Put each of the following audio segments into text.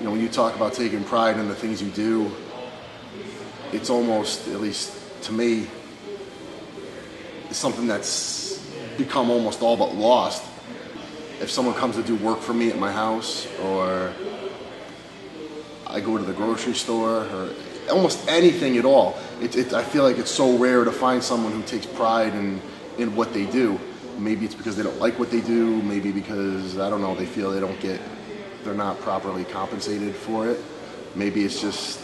you know, when you talk about taking pride in the things you do, it's almost, at least to me, it's something that's become almost all but lost. If someone comes to do work for me at my house, or I go to the grocery store, or almost anything at all, I feel like it's so rare to find someone who takes pride in what they do. Maybe it's because they don't like what they do, maybe because, I don't know, they feel they're not properly compensated for it. Maybe it's just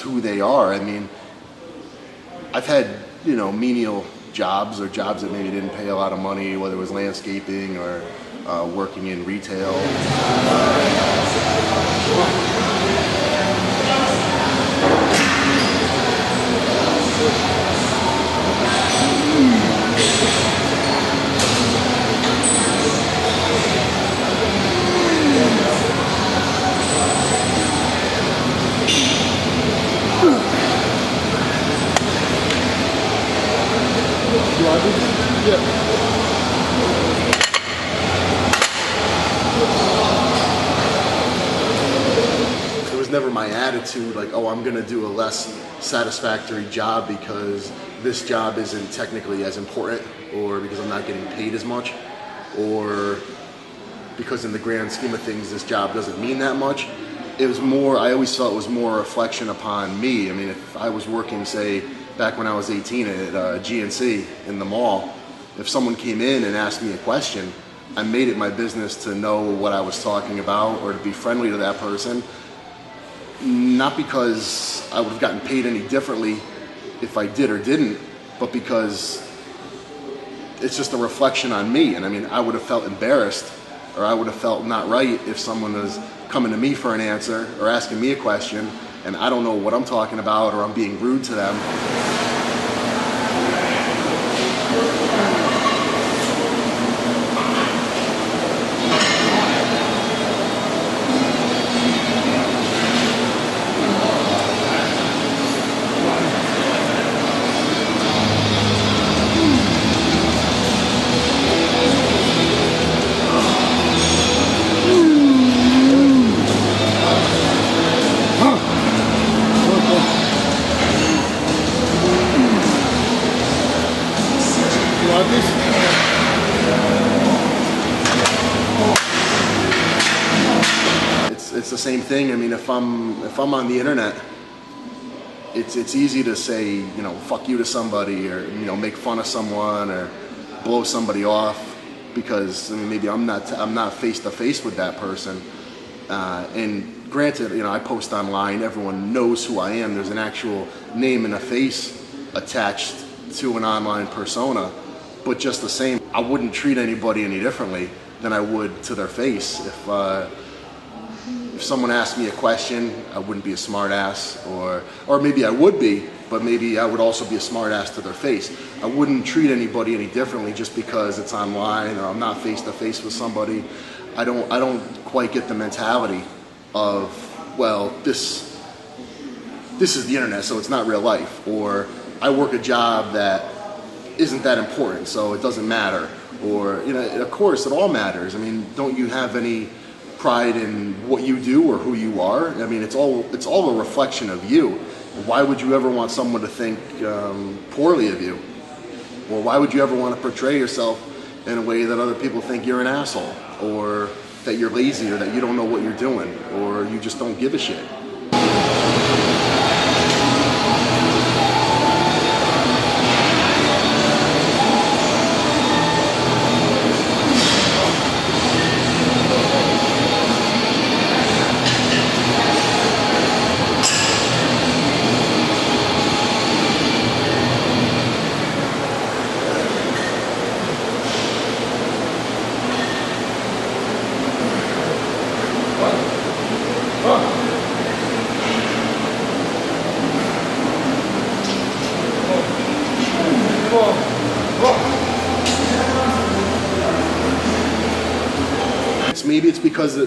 who they are. I mean, I've had, you know, menial jobs, or jobs that maybe didn't pay a lot of money, whether it was landscaping or working in retail. It was never my attitude, like, oh, I'm gonna do a less satisfactory job because this job isn't technically as important, or because I'm not getting paid as much, or because in the grand scheme of things this job doesn't mean that much. It was more, I always felt it was more a reflection upon me. I mean, if I was working, say, back when I was 18 at GNC in the mall, if someone came in and asked me a question, I made it my business to know what I was talking about, or to be friendly to that person. Not because I would have gotten paid any differently if I did or didn't, but because it's just a reflection on me. And I mean, I would have felt embarrassed, or I would have felt not right if someone was coming to me for an answer or asking me a question and I don't know what I'm talking about, or I'm being rude to them. It's the same thing. I mean, if I'm on the internet, it's easy to say, you know, fuck you to somebody, or, you know, make fun of someone, or blow somebody off, because I mean, maybe I'm not face to face with that person. And granted, you know, I post online, everyone knows who I am. There's an actual name and a face attached to an online persona. But just the same, I wouldn't treat anybody any differently than I would to their face. If someone asked me a question, I wouldn't be a smart ass, or maybe I would be, but maybe I would also be a smart ass to their face. I wouldn't treat anybody any differently just because it's online, or I'm not face to face with somebody. I don't quite get the mentality of, well, this is the internet, so it's not real life, or I work a job that isn't that important, so it doesn't matter. Or, you know, of course it all matters. I mean, don't you have any pride in what you do or who you are? I mean, it's all a reflection of you. Why would you ever want someone to think poorly of you? Or why would you ever want to portray yourself in a way that other people think you're an asshole, or that you're lazy, or that you don't know what you're doing, or you just don't give a shit?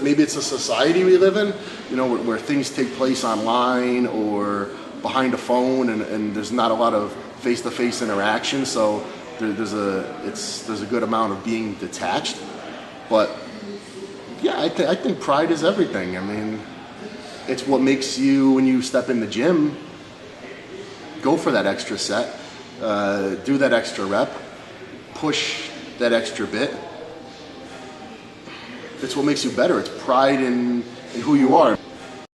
Maybe it's a society we live in, you know, where things take place online or behind a phone, and there's not a lot of face-to-face interaction. So there's a good amount of being detached. But Yeah, I think pride is everything. I mean, it's what makes you, when you step in the gym, go for that extra set, do that extra rep, push that extra bit. It's what makes you better. It's pride in who you are.